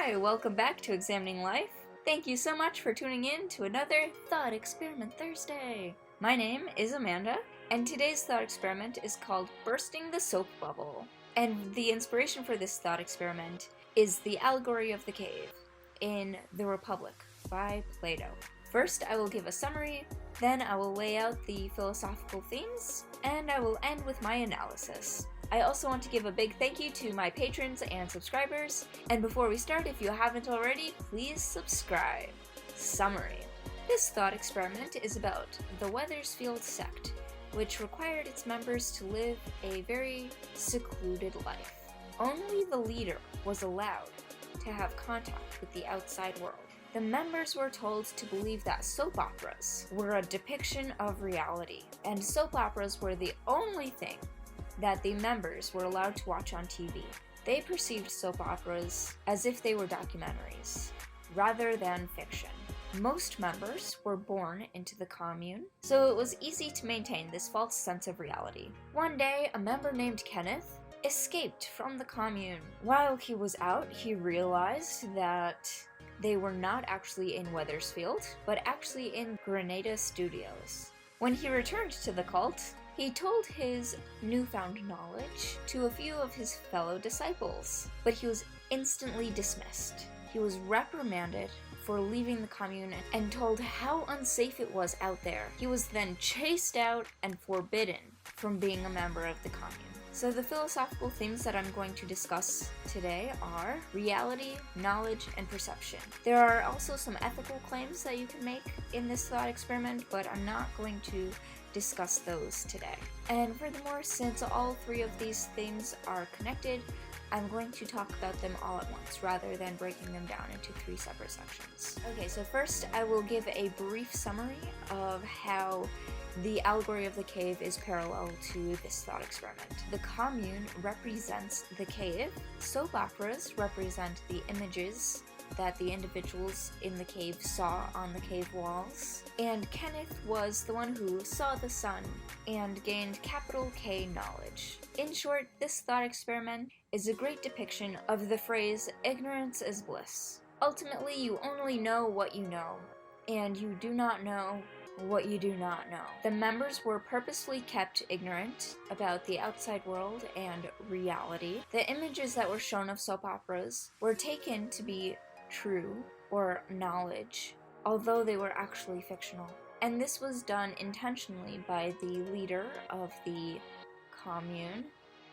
Hi, welcome back to Examining Life. Thank you so much for tuning in to another Thought Experiment Thursday. My name is Amanda, and today's thought experiment is called Bursting the Soap Bubble. And the inspiration for this thought experiment is the Allegory of the Cave in The Republic by Plato. First, I will give a summary, then I will lay out the philosophical themes, and I will end with my analysis. I also want to give a big thank you to my patrons and subscribers, and before we start, if you haven't already, please subscribe. Summary. This thought experiment is about the Wethersfield sect, which required its members to live a very secluded life. Only the leader was allowed to have contact with the outside world. The members were told to believe that soap operas were a depiction of reality, and soap operas were the only thing that the members were allowed to watch on TV. They perceived soap operas as if they were documentaries, rather than fiction. Most members were born into the commune, so it was easy to maintain this false sense of reality. One day, a member named Kenneth escaped from the commune. While he was out, he realized that they were not actually in Wethersfield, but actually in Grenada Studios. When he returned to the cult, he told his newfound knowledge to a few of his fellow disciples, but he was instantly dismissed. He was reprimanded for leaving the commune and told how unsafe it was out there. He was then chased out and forbidden from being a member of the commune. So the philosophical themes that I'm going to discuss today are reality, knowledge, and perception. There are also some ethical claims that you can make in this thought experiment, but I'm not going to discuss those today. And furthermore, since all three of these themes are connected, I'm going to talk about them all at once rather than breaking them down into three separate sections. Okay, so first I will give a brief summary of how the Allegory of the Cave is parallel to this thought experiment. The commune represents the cave, soap operas represent the images that the individuals in the cave saw on the cave walls, and Kenneth was the one who saw the sun and gained capital K knowledge. In short, this thought experiment is a great depiction of the phrase, ignorance is bliss. Ultimately, you only know what you know, and you do not know what you do not know. The members were purposefully kept ignorant about the outside world and reality. The images that were shown of soap operas were taken to be true or knowledge, although they were actually fictional. And this was done intentionally by the leader of the commune,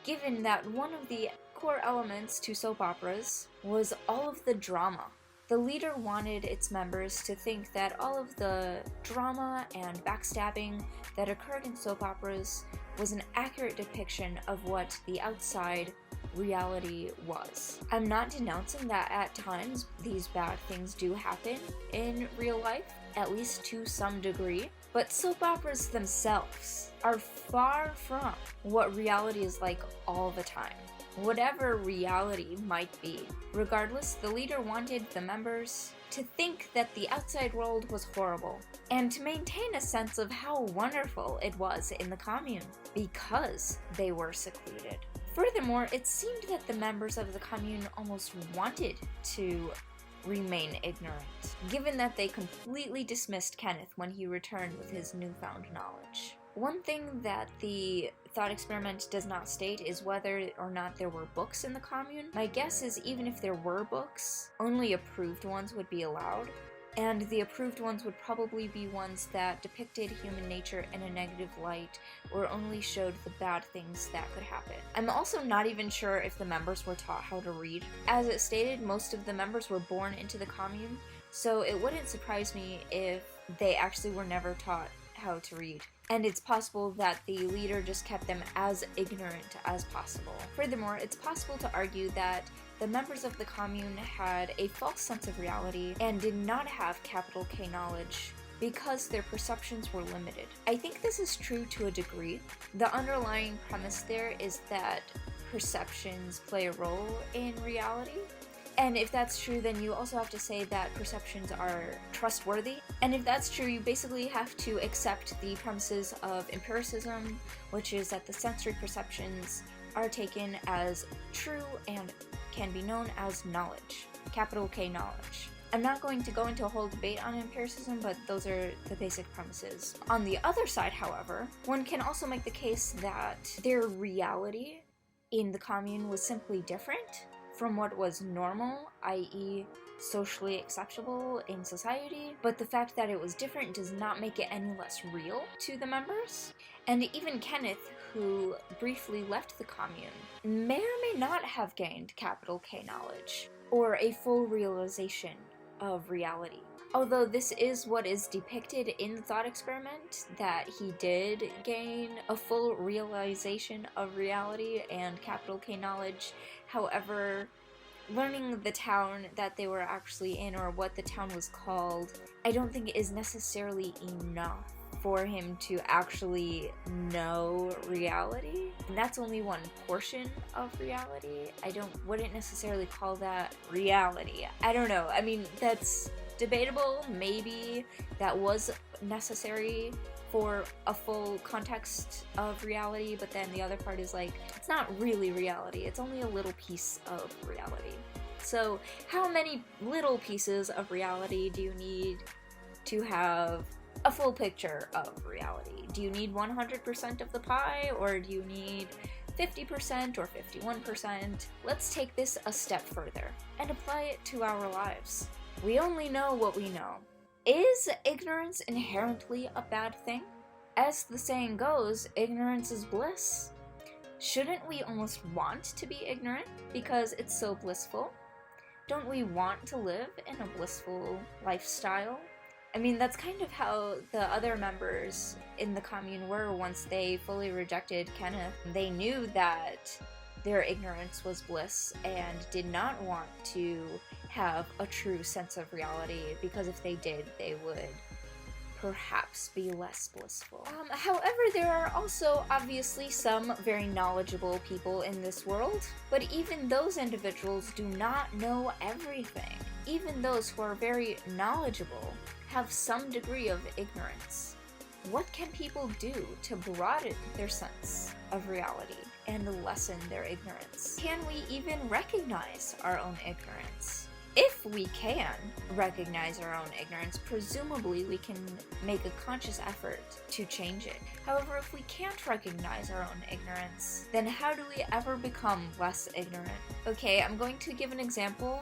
given that one of the core elements to soap operas was all of the drama. The leader wanted its members to think that all of the drama and backstabbing that occurred in soap operas was an accurate depiction of what the outside reality was. I'm not denouncing that at times these bad things do happen in real life, at least to some degree, but soap operas themselves are far from what reality is like all the time. Whatever reality might be. Regardless, the leader wanted the members to think that the outside world was horrible, and to maintain a sense of how wonderful it was in the commune, because they were secluded. Furthermore, it seemed that the members of the commune almost wanted to remain ignorant, given that they completely dismissed Kenneth when he returned with his newfound knowledge. One thing that the thought experiment does not state is whether or not there were books in the commune. My guess is even if there were books, only approved ones would be allowed, and the approved ones would probably be ones that depicted human nature in a negative light or only showed the bad things that could happen. I'm also not even sure if the members were taught how to read. As it stated, most of the members were born into the commune, so it wouldn't surprise me if they actually were never taught how to read. And it's possible that the leader just kept them as ignorant as possible. Furthermore, it's possible to argue that the members of the commune had a false sense of reality and did not have capital K knowledge because their perceptions were limited. I think this is true to a degree. The underlying premise there is that perceptions play a role in reality. And if that's true, then you also have to say that perceptions are trustworthy. And if that's true, you basically have to accept the premises of empiricism, which is that the sensory perceptions are taken as true and can be known as knowledge. capital K knowledge. I'm not going to go into a whole debate on empiricism, but those are the basic premises. On the other side, however, one can also make the case that their reality in the commune was simply different from what was normal, i.e., socially acceptable in society, but the fact that it was different does not make it any less real to the members. And even Kenneth, who briefly left the commune, may or may not have gained capital K knowledge, or a full realization of reality. Although this is what is depicted in the thought experiment, that he did gain a full realization of reality and capital K knowledge. However, learning the town that they were actually in, or what the town was called, I don't think is necessarily enough for him to actually know reality. And that's only one portion of reality. Wouldn't necessarily call that reality. I don't know. I mean, that's debatable. Maybe that was necessary for a full context of reality, but then the other part is like, it's not really reality. It's only a little piece of reality. So how many little pieces of reality do you need to have a full picture of reality? Do you need 100% of the pie, or do you need 50% or 51%? Let's take this a step further and apply it to our lives. We only know what we know. Is ignorance inherently a bad thing? As the saying goes, ignorance is bliss. Shouldn't we almost want to be ignorant because it's so blissful? Don't we want to live in a blissful lifestyle? I mean, that's kind of how the other members in the commune were once they fully rejected Kenneth. They knew that their ignorance was bliss and did not want to have a true sense of reality, because if they did, they would perhaps be less blissful. However, there are also obviously some very knowledgeable people in this world, but even those individuals do not know everything. Even those who are very knowledgeable have some degree of ignorance. What can people do to broaden their sense of reality and lessen their ignorance? Can we even recognize our own ignorance? If we can recognize our own ignorance, presumably we can make a conscious effort to change it. However, if we can't recognize our own ignorance, then how do we ever become less ignorant? Okay, I'm going to give an example,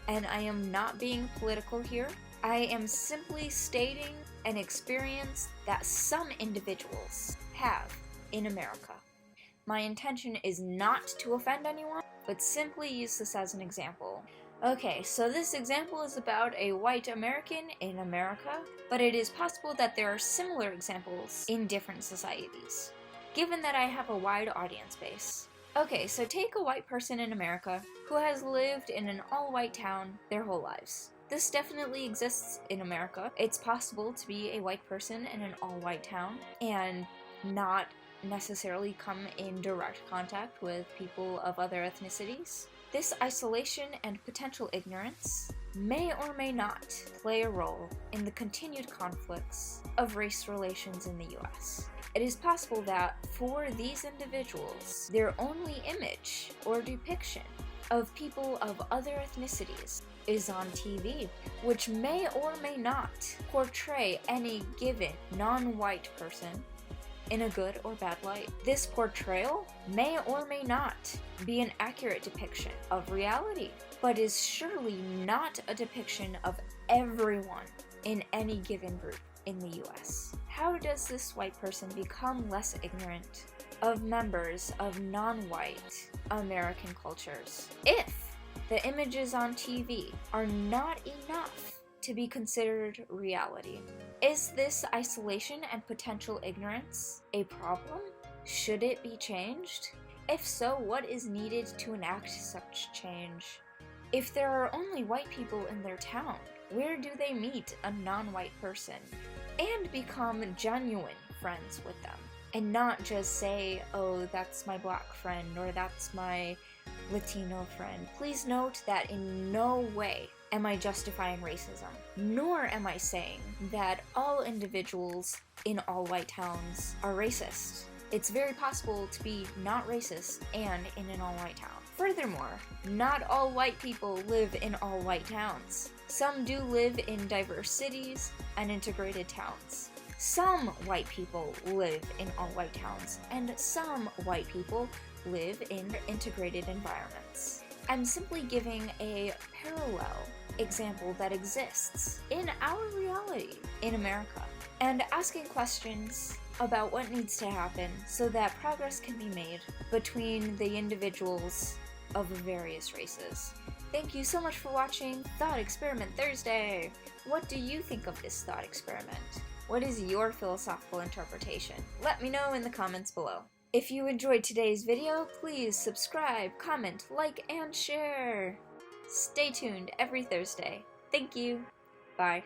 and I am not being political here. I am simply stating an experience that some individuals have in America. My intention is not to offend anyone, but simply use this as an example. Okay, so this example is about a white American in America, but it is possible that there are similar examples in different societies, given that I have a wide audience base. Okay, so take a white person in America who has lived in an all-white town their whole lives. This definitely exists in America. It's possible to be a white person in an all-white town and not necessarily come in direct contact with people of other ethnicities. This isolation and potential ignorance may or may not play a role in the continued conflicts of race relations in the US. It is possible that for these individuals, their only image or depiction of people of other ethnicities is on TV, which may or may not portray any given non-white person in a good or bad light. This portrayal may or may not be an accurate depiction of reality, but is surely not a depiction of everyone in any given group in the US. How does this white person become less ignorant of members of non-white American cultures if the images on TV are not enough to be considered reality? Is this isolation and potential ignorance a problem? Should it be changed? If so, what is needed to enact such change? If there are only white people in their town, where do they meet a non-white person and become genuine friends with them? And not just say, oh, that's my black friend, or that's my Latino friend. Please note that in no way am I justifying racism, nor am I saying that all individuals in all white towns are racist. It's very possible to be not racist and in an all white town. Furthermore, not all white people live in all white towns. Some do live in diverse cities and integrated towns. Some white people live in all white towns, and some white people live in integrated environments. I'm simply giving a parallel example that exists in our reality in America, and asking questions about what needs to happen so that progress can be made between the individuals of various races. Thank you so much for watching Thought Experiment Thursday! What do you think of this thought experiment? What is your philosophical interpretation? Let me know in the comments below. If you enjoyed today's video, please subscribe, comment, like, and share! Stay tuned every Thursday. Thank you! Bye.